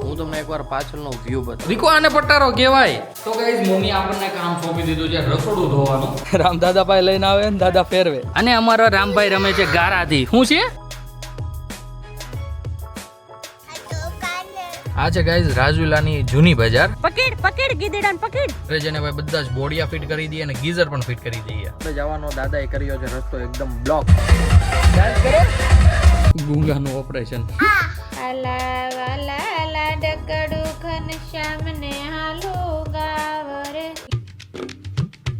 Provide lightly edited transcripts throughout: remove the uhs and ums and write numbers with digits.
હું તમને એકવાર પાછળનો વ્યૂ બતાવું. દીકો આને પટારો કહેવાય. તો ગાઈસ મમ્મી આપણને કામ સોંપી દીધું છે રસોડું ધોવાનું. રામ દાદાભાઈ લઈને આવે ને દાદા ફેરવે. અને અમારો રામભાઈ રમે છે ગારાથી. શું છે આ? છે ગાઈસ રાજુલાની જૂની બજાર. પકડ ગીદડાને પકડ. જેને ભાઈ બધા જ બોડિયા ફિટ કરી દઈએ અને ગીઝર પણ ફિટ કરી દઈએ. આપણે જવાનો દાદાએ કર્યો છે રસ્તો એકદમ બ્લોક. ગુંગાનું ઓપરેશન. આલા વાલા ડકડું ઘનશ્યામ ને હાલો ગાવરે.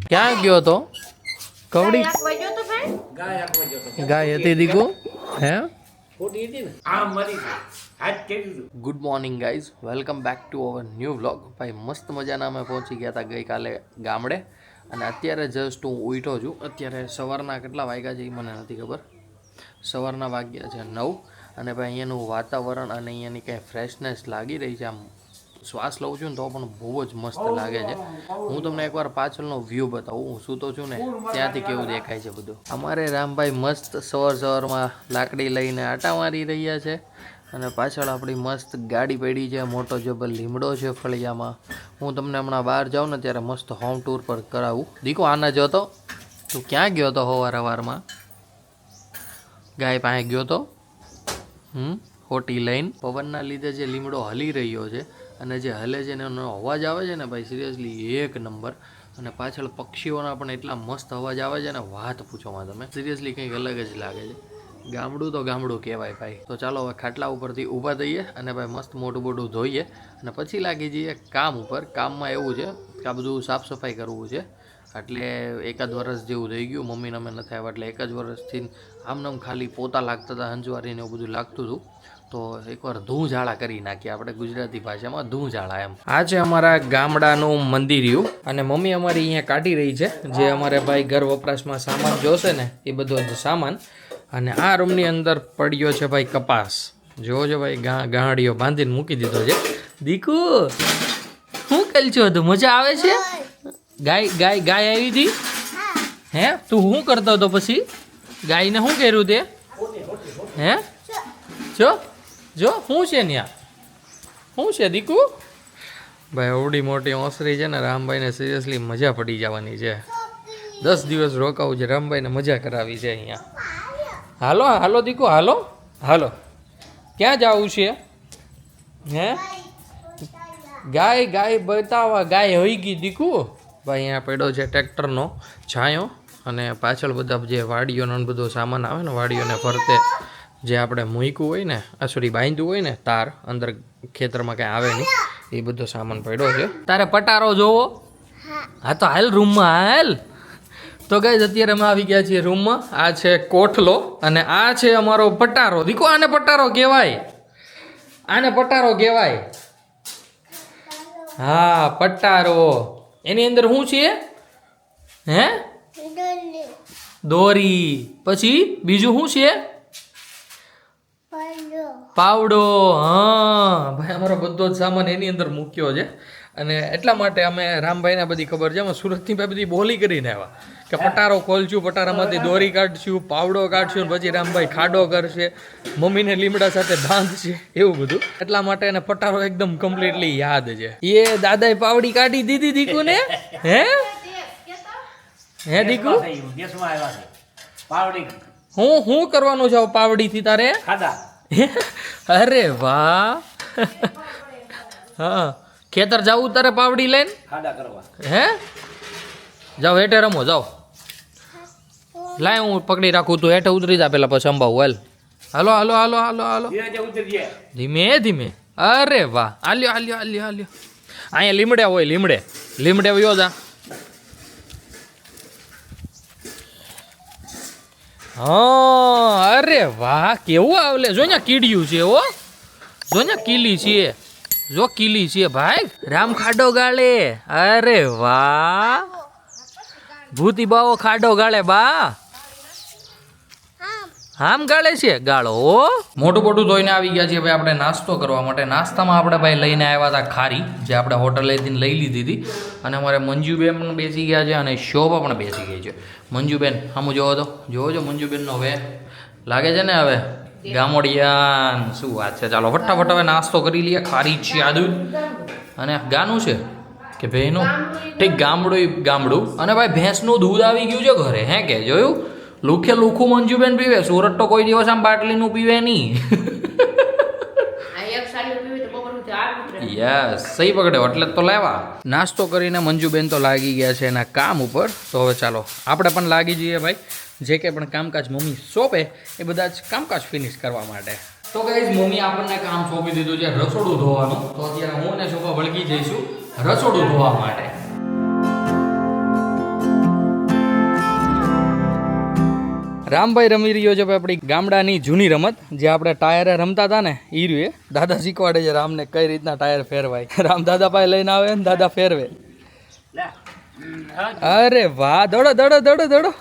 ક્યાં ગયો તો કવડી? વજો તો ભાઈ ગાય હતી દીકુ. હે ખોટી હતી ને આ મરી હાથ કરી good morning guys, welcome back to our new vlog. ભાઈ મસ્ત મજાના અમે પહોંચી ગયા હતા ગઈકાલે ગામડે અને અત્યારે જસ્ટ હું ઉઠ્યો છું. અત્યારે સવારના કેટલા વાગ્યા છે એ મને નથી ખબર. સવારના વાગ્યા છે 9 અને ભાઈ અહીંયાનું વાતાવરણ અને અહીંયાની કંઈ ફ્રેશનેસ લાગી રહી છે. આમ શ્વાસ લઉં છું ને તો પણ બહુ જ મસ્ત લાગે છે. હું તમને એકવાર પાછળનો વ્યૂ બતાવું. હું સૂતો છું ને ત્યાંથી કેવું દેખાય છે બધું. અમારે રામભાઈ મસ્ત સવારમાં લાકડી લઈને આટા મારી રહ્યા છે અને પાછળ આપણી મસ્ત ગાડી પડી છે. મોટો જબર લીમડો છે ફળિયામાં. હું તમને હમણાં બહાર જાઉં ને ત્યારે મસ્ત હોમ ટૂર પર કરાવું. દીકો આના જોતો તું ક્યાં ગયો તો સવારમાં? ગાય પાસે ગયો તો ખોટી લઈને. પવનના લીધે જે લીમડો હલી રહ્યો છે અને જે હલે છે ને એનો અવાજ આવે છે ને ભાઈ સિરિયસલી એક નંબર. અને પાછળ પક્ષીઓના પણ એટલા મસ્ત અવાજ આવે છે ને વાત પૂછોમાં તમે. સિરિયસલી કંઈક અલગ જ લાગે છે. ગામડું તો ગામડું કહેવાય ભાઈ. તો ચાલો હવે ખાટલા ઉપરથી ઊભા થઈએ અને ભાઈ મસ્ત મોટું મોટું ધોઈએ અને પછી લાગી જઈએ કામ ઉપર. કામમાં એવું છે કે આ બધું સાફ સફાઈ કરવું છે. એટલે એકાદ વર્ષ જેવું થઈ ગયું. મમ્મીને અમે નથી આવ્યા એટલે એક જ વર્ષથી આમનામ ખાલી પોતા લાગતા હતા, હંજવારીને એવું બધું લાગતું હતું. તો એકવાર ધૂંઝાળા કરી નાખીએ આપણે ગુજરાતી ભાષામાં, ધૂંઝાળા એમ. આ છે અમારા ગામડાનું મંદિરિયું અને મમ્મી અમારી અહીંયા કાઢી રહી છે જે અમારે ભાઈ ઘર વપરાશમાં સામાન જોશે ને એ બધો જ સામાન. અને આ રૂમની અંદર પડ્યો છે ભાઈ કપાસ. જોવો છો ભાઈ ગાંડીઓ બાંધીને મૂકી દીધો છે. દીકુ શું કલચો હતું? મજા આવે છે? ગાય આવી હતી? હે તું શું કરતો હતો પછી? ગાયને શું કર્યું તે? હે જો શું છે ત્યાં? શું છે દીકુ? ભાઈ અવડી મોટી ઓસરી છે ને રામભાઈને સિરિયસલી મજા પડી જવાની છે. 10 દિવસ રોકાવું છે. રામભાઈને મજા કરાવી છે અહીંયા. હાલો હાલો દીકુ હાલો હાલો. ક્યાં જવું છે? હે ગાય બતાવવા. ગાય હોઈ ગઈ દીકુ. ભાઈ અહીંયા પડ્યો છે ટ્રેક્ટરનો છાંયો અને પાછળ બધા જે વાડીઓનો બધો સામાન આવે ને વાડીઓને ફરતે જે આપણે મૂક્યું હોય ને સોરી બાંધ્યું હોય ને તાર અંદર ખેતરમાં કાંઈ આવે નહીં એ બધો સામાન પડ્યો છે. તારે પટારો જોવો? હા તો હાલ રૂમમાં હાલ. તો ગાઈઝ અત્યારે અમે આવી ગયા છીએ રૂમમાં. આ છે કોઠલો અને આ છે અમારો પટારો. દીકો આને પટારો કહેવાય. આને પટારો કહેવાય. હા પટારો. એની અંદર શું છે? હે દોરી. પછી બીજું શું છે? પાવડો. હા ભાઈ અમારો બધો જ સામાન એની અંદર મૂક્યો છે અને એટલા માટે અમે રામભાઈને બધી ખબર છે. અમે સુરતની ભાઈ બધી બોલી કરીને આવ્યા કે પટારો ખોલશું, પટારામાંથી દોરી કાઢશું, પાવડો કાઢશું, પછી રામભાઈ ખાડો કરશે, મમ્મીને લીમડા સાથે બાંધશે, એવું બધું. એટલા માટે એને પટારો એકદમ કમ્પ્લીટલી યાદ છે. એ દાદાએ પાવડી કાઢી દીધી દીકુને. હે દીકુ પાવડી હું કરવાનું છે પાવડીથી તારે? ખાધા. અરે વાહ. હા ખેતર જાવું તારે પાવડી લઈને? ખાધા કરવા. હે જાઓ હેઠે રમો જાઓ. લાય હું પકડી રાખું, તું હેઠે ઉતરી જા પેલા પછી અંબાવું. હાલ હાલો હાલો હાલો હાલો હાલો ધીમે ધીમે. અરે વાહ. હાલ્યો હાલ્યો હાલ્યો હાલ્યો. અહીંયા લીમડે હોય લીમડે વયો જા. હા અરે વાહ કેવું આવલે. જો ને કીડિયું છે. જો ને કીલી છે. જો કીલી છે ભાઈ. રામ ખાડો ગાળે. અરે વાહ ભૂતી બાવો ખાડો ગાળે બા. આમ ગાળે છે ગાળો. મોટું ધોઈને આવી ગયા છીએ ભાઈ આપણે નાસ્તો કરવા માટે. નાસ્તામાં આપણે ભાઈ લઈને આવ્યા હતા ખારી જે આપણે હોટલેથી લઈ લીધી હતી અને અમારે મંજુબેન પણ બેસી ગયા છે અને શોભા પણ બેસી ગઈ છે. મંજુબેન આમ જોવો તો જોવો છો મંજુબેનનો હવે લાગે છે ને હવે ગામડિયાન શું વાત છે. ચાલો ફટાફટ હવે નાસ્તો કરી લઈએ. ખારી ચા દૂધ અને ગાનું છે કે ભેંનું ઠીક ગામડું અને ભાઈ ભેંસનું દૂધ આવી ગયું છે ઘરે. હે કે જોયું? લુખે લુખું મંજુબેન પીવે. સુરત તો કોઈ દિવસ આમ બાટલીનું પીવે નહીં. યસ સહી પકડ્યો એટલે તો લેવા. નાસ્તો કરીને મંજુબેન તો લાગી ગયા છે એના કામ ઉપર. તો હવે ચાલો આપણે પણ લાગી જઈએ ભાઈ. જે કંઈ પણ કામકાજ મમ્મી સોંપે એ બધા જ કામકાજ ફિનિશ કરવા માટે. તો ગાઈઝ મમ્મી આપણને કામ સોંપી દીધું છે રસોડું ધોવાનું. તો અત્યારે હું ને શોભા વળગી જઈશું રસોડું ધોવા માટે. રામભાઈ રમી રહ્યો છે આપણી ગામડાની જૂની રમત જે આપણે ટાયરે રમતા હતા ને એ રહ્યું. દાદા શીખવાડે છે રામને કઈ રીતના ટાયર ફેરવાય. રામ દાદા પાસે લઈને આવે ને દાદા ફેરવે. અરે વાહ, દોડો દોડો દોડો દોડો.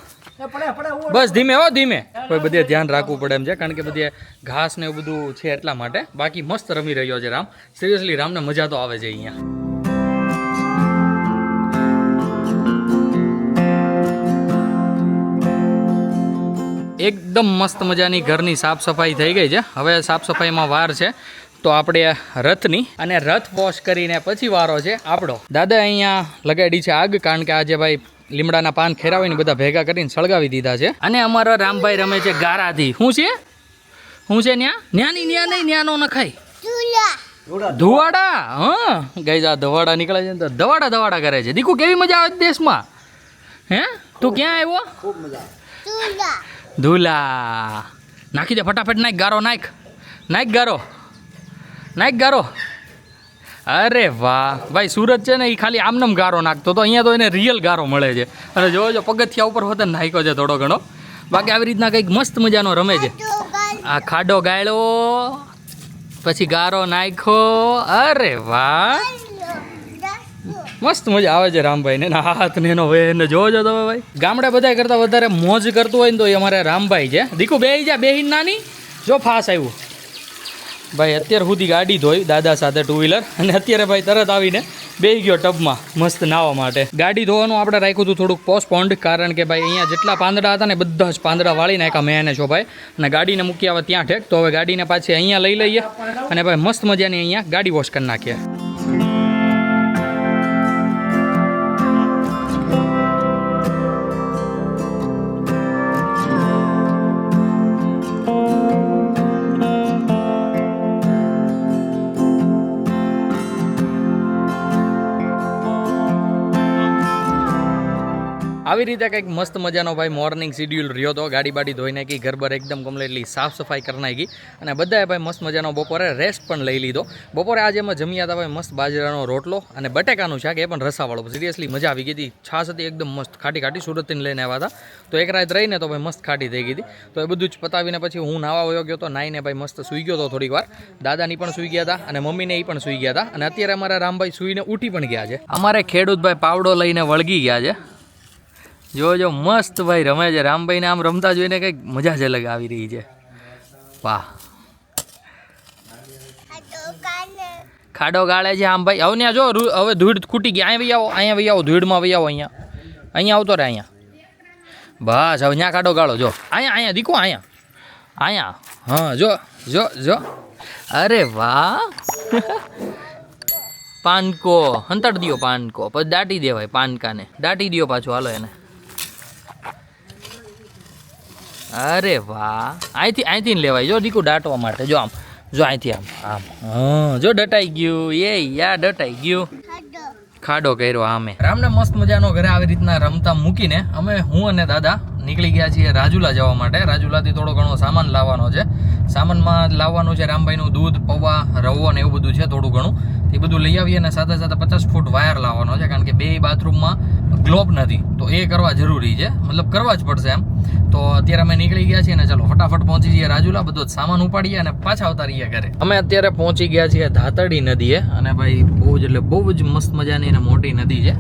બસ ધીમે હો ધીમે. કોઈ બધે ધ્યાન રાખવું પડે એમ છે કારણ કે બધે ઘાસ ને એવું બધું છે એટલા માટે. બાકી મસ્ત રમી રહ્યો છે રામ. સિરિયસલી રામને મજા તો આવે છે અહીંયા. એકદમ મસ્ત મજાની ઘરની સાફ સફાઈ થઈ ગઈ છે. હવે સાફ સફાઈમાં વાર છે તો આપણે રથની અને રથ વોશ કરીને પછી વારો છે આપણો. દાદા અહીંયા લગાડી છે આગ કારણ કે આજે ભાઈ લીમડાના પાન ખેરાવીને બધા ભેગા કરીને સળગાવી દીધા છે. અને અમારા રામભાઈ રમે છે ગારાથી. શું છે ન્યાની ન્યા નહીં ન્યાનો નખાય ધુવાડા. હા ગાઈઝ આ ધવાડા નીકળે છે ને તો ધવાડા કરે છે. દીકુ કેવી મજા આવે દેશમાં? હે તું ક્યાં આવ્યો? ધૂલા નાખી દે ફટાફટ. નાખ ગારો નાખ ગારો. અરે વાહ ભાઈ, સુરત છે ને એ ખાલી આમનમ ગારો નાખતો તો અહીંયા તો એને રિયલ ગારો મળે છે. અને જોજો પગથિયા ઉપર હોતે નાખ્યો છે થોડો ઘણો. બાકી આવી રીતના કંઈક મસ્ત મજાનો રમે છે. આ ખાડો ગાળ્યો પછી ગારો નાખ્યો. અરે વાહ મસ્ત મજા આવે છે રામભાઈ ને હાથ ને એનો વે ને જોજો તમે ભાઈ. ગામડે બધા કરતા વધારે મોજ કરતું હોય ને તો એ અમારે રામભાઈ છે. દીકુ બેહી જા બેહીન નાની. જો ફાસ આવ્યું ભાઈ. અત્યાર સુધી ગાડી ધોઈ દાદા સાથે ટુ વ્હીલર અને અત્યારે ભાઈ તરત આવીને બેહી ગયો ટબમાં મસ્ત નાહવા માટે. ગાડી ધોવાનું આપણે રાખ્યું હતું થોડુંક પોસ્ટપોન્ડ કારણ કે ભાઈ અહીંયા જેટલા પાંદડા હતા ને બધા જ પાંદડા વાળી નાખ્યા મેં એને શોભાઈ અને ગાડીને મૂકી આવે ત્યાં ઠેક. તો હવે ગાડીને પાછી અહીંયા લઈ લઈએ અને ભાઈ મસ્ત મજાની અહીંયા ગાડી વોશ કરી નાખીએ. આવી રીતે કંઈક મસ્ત મજાનો ભાઈ મોર્નિંગ શિડ્યુલ રહ્યો હતો. ગાડી બાડી ધોઈ નાખી, ઘર બર એકદમ કમ્પ્લીટલી સાફ સફાઈ કરી નાખી અને બધાએ ભાઈ મસ્ત મજાનો બપોરે રેસ્ટ પણ લઈ લીધો. બપોરે આજે અમે જમ્યા હતા ભાઈ મસ્ત બાજરાનો રોટલો અને બટેકાનું શાક, એ પણ રસાવાળો. સિરિયસલી મજા આવી ગઈ હતી. છાશ હતી એકદમ મસ્ત ખાટી ખાટી, સુરતથી લઈને આવ્યા હતા તો એક રાત રહીને તો ભાઈ મસ્ત ખાટી થઈ ગઈ હતી. તો એ બધું જ પતાવીને પછી હું નાવા વયો ગયો હતો. નાઈને ભાઈ મસ્ત સૂઈ ગયો હતો થોડીક વાર. દાદાની પણ સૂઈ ગયા હતા અને મમ્મીને એ પણ સૂઈ ગયા હતા અને અત્યારે અમારા રામભાઈ સૂઈને ઉઠી પણ ગયા છે. અમારે ખેડૂતભાઈ પાવડો લઈને વળગી ગયા છે. જો મસ્ત ભાઈ રમે છે. રામભાઈને આમ રમતા જોઈને કંઈક મજા જ અલગ આવી રહી છે. વાહ ખાડો ગાળે છે આમ ભાઈ. હવે ત્યાં જો હવે ધૂળ ખૂટી ગઈ. અહીંયા વહી આવો ધૂળમાં વહી આવો. અહીંયા આવતો રહે અહીંયા. બસ હવે ત્યાં ખાડો ગાળો. જો અહીંયા દીકો અહીંયા હા જો અરે વાહ પાનકો હંતાડ દિયો પાનકો પછી દાટી દેવાય. પાનકાને દાટી દો પાછું. હાલો એને. અરે વાહ અહીંથી લેવાય. જો દીકુ દાટવા માટે. જો અહીંથી આમ હા જો ડટાઈ ગયું. ડટાઈ ગયું. ખાડો કર્યો આમે. રામને મસ્ત મજાનો ઘરે આવી રીતના રમતા મૂકીને હું અને દાદા નીકળી ગયા છીએ રાજુલા જવા માટે. રાજુલાથી થોડો ઘણો સામાન લાવવાનો છે. સામાનમાં લાવવાનું છે રામભાઈનું દૂધ, પૌવા, રવો ને એવું બધું છે થોડું ઘણું. એ બધું લઈ આવીએ અને સાથે સાથે 50 ફૂટ વાયર લાવવાનો છે કારણ કે 2 બાથરૂમમાં ગ્લોબ નથી તો એ કરવા જરૂરી છે. મતલબ કરવા જ પડશે એમ. તો અત્યારે અમે નીકળી ગયા છીએ અને ચાલો ફટાફટ પહોંચી જઈએ રાજુલા. બધો જ સામાન ઉપાડીએ અને પાછા આવતા રહીએ ઘરે. અમે અત્યારે પહોંચી ગયા છીએ ધાતરડી નદીએ અને ભાઈ બહુ જ મસ્ત મજાની અને મોટી નદી છે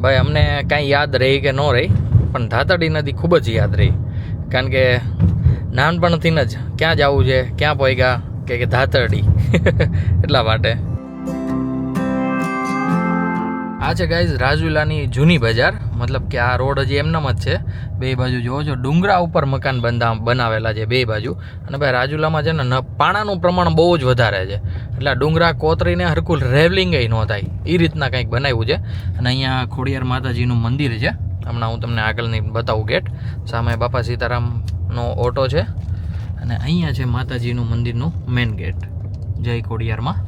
ભાઈ. અમને કાંઈ યાદ રહી કે ન રહી પણ ધાતરડી નદી ખૂબ જ યાદ રહી કારણ કે નાનપણથી જ ક્યાં જવું છે ક્યાં પહોંચ્યા કે ધાતરડી એટલા માટે. આ છે ગાઈઝ રાજુલાની જૂની બજાર, મતલબ કે આ રોડ હજી એમનામ જ છે. બે બાજુ જોવો છો ડુંગરા ઉપર મકાન બનાવેલા છે બે બાજુ. અને ભાઈ રાજુલામાં છે ને પાણાનું પ્રમાણ બહુ જ વધારે છે, એટલે ડુંગરા કોતરીને હરકુલ રેવલિંગ ન થાય એ રીતના કંઈક બનાવ્યું છે. અને અહીંયા ખોડિયાર માતાજીનું મંદિર છે. હમણાં હું તમને આગળની બતાવું ગેટ. સામે બાપા સીતારામનો ઓટો છે અને અહીંયા છે માતાજીનું મંદિરનું મેઇન ગેટ જય ખોડિયારમાં.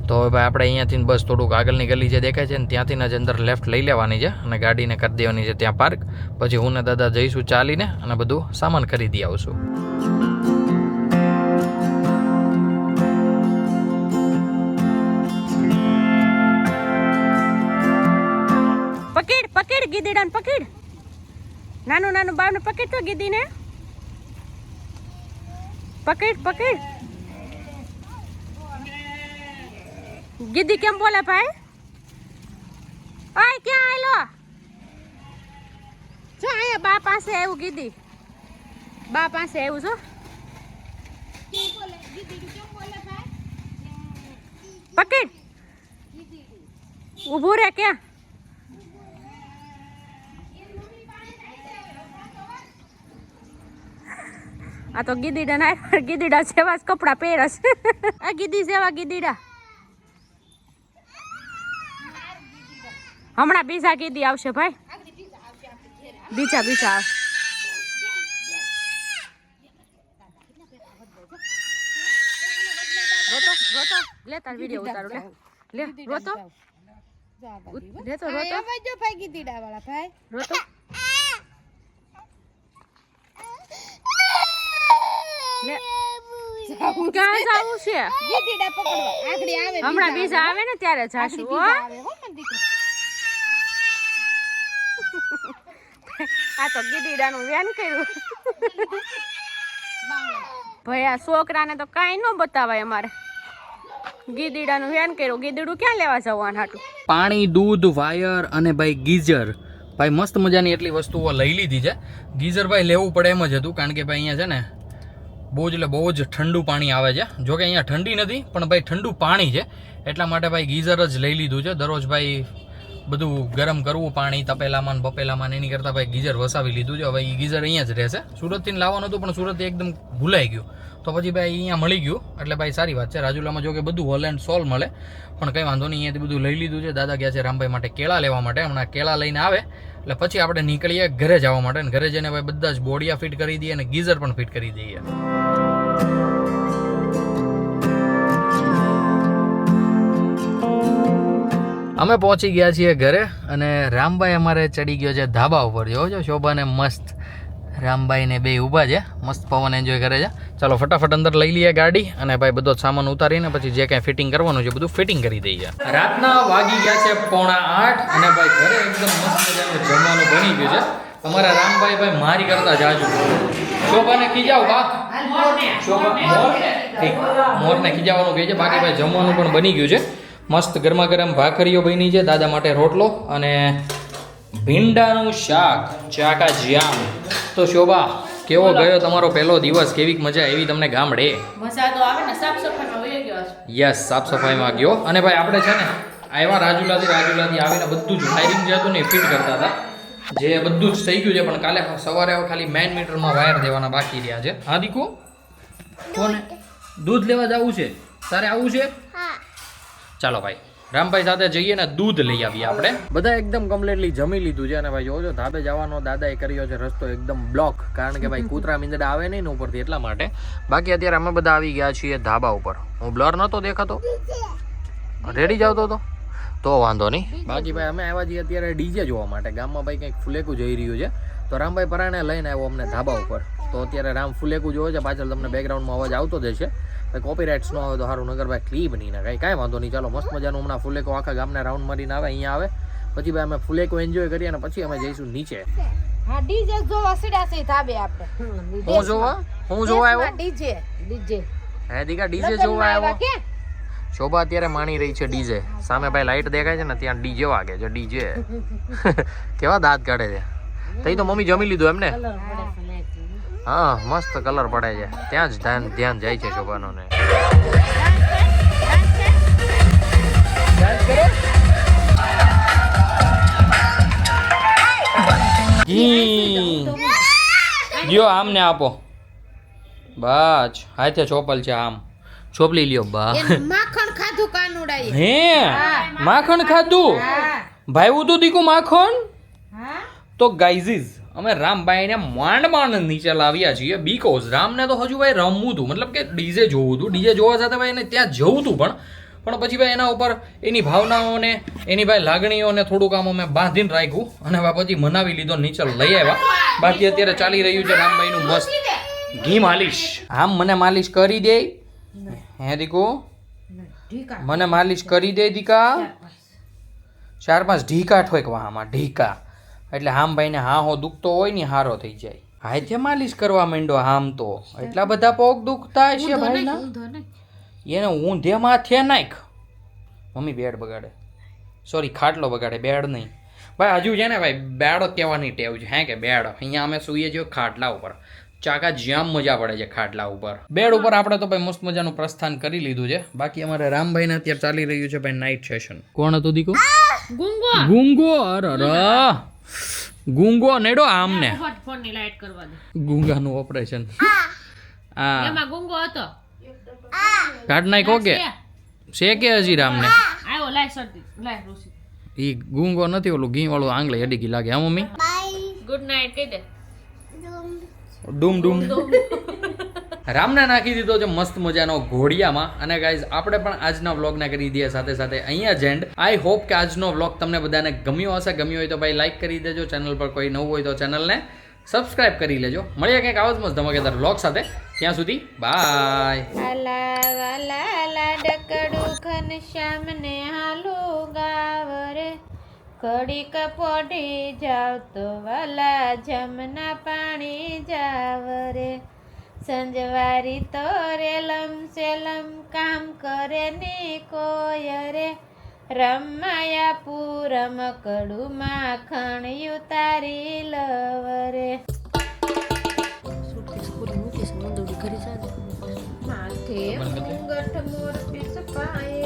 તો હવે ભાઈ આપણે અહીંયાથી બસ થોડુંક આગળની ગલી જે દેખાય છે ને ત્યાંથી જ અંદર લેફ્ટ લઈ લેવાની છે અને ગાડીને કરી દેવાની છે ત્યાં પાર્ક. પછી હું ને દાદા જઈશું ચાલીને અને બધું સામાન ખરીદી આવશું. પકડ પકડ ગીદીડાને પકડ. નાનું નાનું બાવને પકડ તો ગીદીને પકડ પકડ. ગીદી કેમ બોલે ભાઈ? ઓય ક્યાં આયલો? જો અહીંયા બા પાસે આવ્યું ગીદી. બા પાસે આવ્યું છો. પકડ. ઊભું રે ક્યાં? આ તો ગીદીડા ના ગીદીડા જેવા જ કપડા પહેરસ. આ ગીદી જેવા ગીદીડા. હમણાં બીજા ગીદી આવશે ભાઈ. બીજા આવે. રોતો લે તાર વિડિયો ઉતારો લે રોતો જો ભાઈ ગીદીડા વાળા ભાઈ રોતો. લે ક્યાં જાવું છે? ગીદીડા પકડવા આગળ આવે. હમણાં બીજા આવે ને ત્યારે જાશું હો. આ તો ગીદીડાનું વેન કર્યું. ભાઈ આ છોકરાને તો કાંઈ ન બતાવાય અમારે. ગીદીડાનું વેન કર્યું. ગીદીડું ક્યાં લેવા જવાનું હાટું? પાણી, દૂધ, વાયર અને ભાઈ ગીઝર. ભાઈ મસ્ત મજાની એટલી વસ્તુઓ લઈ લીધી છે. ગીઝર ભાઈ લેવું પડે એમ જ હતું, કારણ કે ભાઈ અહીંયા છે ને બહુ જ ઠંડુ પાણી આવે છે. જોકે અહીંયા ઠંડી નથી પણ ભાઈ ઠંડુ પાણી છે, એટલા માટે ભાઈ ગીઝર જ લઈ લીધું છે. દરરોજ ભાઈ બધું ગરમ કરવું પાણી તપેલામાં બપેલામાં, એની કરતાં ભાઈ ગીઝર વસાવી લીધું છે. હવે એ ગીઝર અહીંયા જ રહેશે. સુરતથી લાવવાનું હતું પણ સુરતથી એકદમ ભૂલાઈ ગયું, તો પછી ભાઈ અહીંયા મળી ગયું એટલે ભાઈ સારી વાત છે. રાજુલામાં જો કે બધું હોલ એન્ડ સોલ મળે, પણ કંઈ વાંધો નહીં, અહીંયાથી બધું લઈ લીધું છે. દાદા ગયા છે રામભાઈ માટે કેળા લેવા માટે. હમણાં કેળા લઈને આવે એટલે પછી આપણે નીકળીએ ઘરે જવા માટે. અને ઘરે જઈને ભાઈ બધા જ બોડિયા ફિટ કરી દઈએ અને ગીઝર પણ ફિટ કરી દઈએ. અમે પહોંચી ગયા છીએ ઘરે અને રામભાઈ અમારે ચડી ગયો છે ધાબા ઉપર. જોવો છો શોભાને મસ્ત રામભાઈ ને બે ઊભા છે, મસ્ત પવન એન્જોય કરે છે. ચાલો ફટાફટ અંદર લઈ લઈએ ગાડી અને ભાઈ બધો સામાન ઉતારીને પછી જે કાંઈ ફિટિંગ કરવાનું છે બધું ફિટિંગ કરી દઈએ. રાતના વાગી ગયા છે 7:45 અને ભાઈ ઘરે એકદમ મસ્ત મજાનું જમવાનું બની ગયું છે. અમારા રામભાઈ ભાઈ મારી કરતા જાજુ. શોભાને ખીજાવ બા. મોરને ખીજાવાનું કહે છે. બાકી ભાઈ જમવાનું પણ બની ગયું છે. મસ્ત ગરમા ગરમ ભાખરીઓ બની છે, દાદા માટે રોટલો અને ભીંડાનું શાક, ચાકા જામ. તો શોભા કેવો ગયો તમારો પહેલો દિવસ? કેવી મજા આવી તમને ગામડે? મજા તો આવે ને. સાફ સફાઈમાં વહી ગયો છે. યસ, સાફ સફાઈમાં ગયો. અને ભાઈ આપણે છે ને આવ્યા રાજુલાથી આવીને બધું જ વાયરિંગ જે હતું ને એ ફિટ કરતા હતા, જે બધું જ થઈ ગયું છે. પણ કાલે સવારે ખાલી મેઇન મીટરમાં વાયર દેવાના બાકી રહ્યા છે. હા દીકુ, કોને દૂધ લેવા જવું છે? તારે આવું છે? ચાલો ભાઈ રામભાઈ સાથે જઈએ ને દૂધ લઈ આવીએ આપણે. બધા એકદમ કમ્પ્લીટલી જમી લીધું છે અને ભાઈ જોજો ધાબે જવાનો દાદાએ કર્યો છે રસ્તો એકદમ બ્લોક, કારણ કે ભાઈ કૂતરા મીંદડા આવે નહીં ને ઉપરથી, એટલા માટે. બાકી અત્યારે અમે બધા આવી ગયા છીએ ધાબા ઉપર. હું બ્લર નહોતો દેખાતો? રેડી જાવતો હતો તો વાંધો નહીં. બાકી ભાઈ અમે આવ્યા છીએ અત્યારે ડીજે જોવા માટે. ગામમાં ભાઈ કંઈક ફુલેકું જઈ રહ્યું છે, તો રામભાઈ પરાણે લઈને આવ્યો અમને ધાબા ઉપર. તો અત્યારે રામ ફુલેકું જોવે છે. પાછળ તમને બેકગ્રાઉન્ડમાં અવાજ આવતો જ છે. કોપીરાઇટ્સ ન આવે તો સારું, નગર ભાઈ ક્લિપ નહીં ને કાંઈ વાંધો નહીં. ચાલો મસ્ત મજાનું હમણાં ફુલેકો આખા ગામને રાઉન્ડ મારીને આવે, અહીંયા આવે પછી ભાઈ અમે ફુલેકો એન્જોય કરીએ અને પછી અમે જઈશું નીચે. હા ડીજે જોવા સીડા છે ધાબે આપણે. હું જોવા આવ્યો ડીજે હે દીકા? ડીજે જોવા આવ્યો? શોભા અત્યારે માણી રહી છે ડીજે. સામે ભાઈ લાઈટ દેખાય છે ને ત્યાં ડીજે વાગે છે. ડીજે કેવા દાંત કાઢે છે. તઈ તો મમ્મી જમી લીધું એમને? હા મસ્ત કલર પડે છે. ત્યાં જ ધ્યાન જાય છે શોભાનો ને. લ્યો આમને આપો બસ હાથે ચોપલ છે આમ ચોપલી લ્યો બા માખણ ખાધું કાનુડાએ. હે માખણ ખાધું ભાઈ તું દીકુ માખણ હા તો ગાઈઝીસ અમે રામભાઈને માંડ નીચે લાવ્યા છીએ બીકોઝ રામને તો હજુ ભાઈ રમવું હતું મતલબ કે ડીજે જોવું હતું ડીજે જોવા સાથે ભાઈ એને ત્યાં જવું હતું પણ પછી ભાઈ એના ઉપર એની ભાવનાઓને એની ભાઈ લાગણીઓને થોડુંક આમ અમે બાંધીને રાખ્યું અને પછી મનાવી લીધો નીચે લઈ આવ્યા બાકી અત્યારે ચાલી રહ્યું છે રામભાઈનું મસ્ત ઘી માલિશ આમ મને માલિશ કરી દે હે દીકુ મને માલિશ કરી દે દીકા 4-5 ઢીકા ઠોક આમાં ઢીકા એટલે હામભાઈને હા હો દુખતો હોય ને હારો થઈ જાય હાથે માલિશ કરવા માંડો આમ તો એટલા બધા પગ દુખતા હશે ભાઈના એને ઊંધે માથે નાખ મમ્મી બેડ બગાડે સોરી ખાટલો બગાડે બેડ નહીં ભાઈ હજુ છે ને ભાઈ બેડ કહેવાની ટેવ છે હે કે બેડ અહીંયા અમે સૂઈએ છીએ ખાટલા ઉપર ચાકા જ્યાં મજા પડે છે ખાટલા ઉપર બેડ ઉપર આપણે તો ભાઈ મસ્ત મજાનું પ્રસ્થાન કરી લીધું છે બાકી અમારે રામભાઈને અત્યારે ચાલી રહ્યું છે ભાઈ નાઇટ સેશન કોણ હતું દીકુ ગુંગો અરે ગુંગો નેડો આમને ફોન ની લાઈટ કરવા દે. ગુંગાનું ઓપરેશન આ એમાં ગુંગો હતો. કાઢ નાખો કે છે કે હજી રામને આયો લાય શરદી લાય રોસી. ઈ ગુંગો નથી ઓલું ઘી વાળું આંગળે અડીકી લાગે હા મમ્મી ગુડ નાઈટ કહી દે. ડૂમ ડૂમ રામને નાખી દીધો છે મસ્ત મજાનો ઘોડિયામાં અને ગાઈઝ આપણે પણ આજના વ્લોગને કરી દઈએ સાથે સાથે અહીંયા જ એન્ડ આઈ હોપ કે આજનો વ્લોગ તમને બધાને ગમ્યો હશે ગમ્યો હોય તો ભાઈ લાઈક કરી દેજો ચેનલ પર કોઈ નવું હોય તો ચેનલને સબસ્ક્રાઇબ કરી લેજો મળીએ કંઈક આવા જ મસ્ત ધમાકેદાર વ્લોગ સાથે ત્યાં સુધી બાય આલા વાલા લાડકડું ઘનશ્યામ ને હાલો ગાવરે ઘડીક પોઢી જાવ તો વાલા જમના પાણી જાવરે સંજવારી તો રેલમ સેલમ કામ કરે ને કોયરે રમાયા પૂરમ કડું માખણ ઉતારી લવરે માથે મુંગઠ મોર પીસ પાયે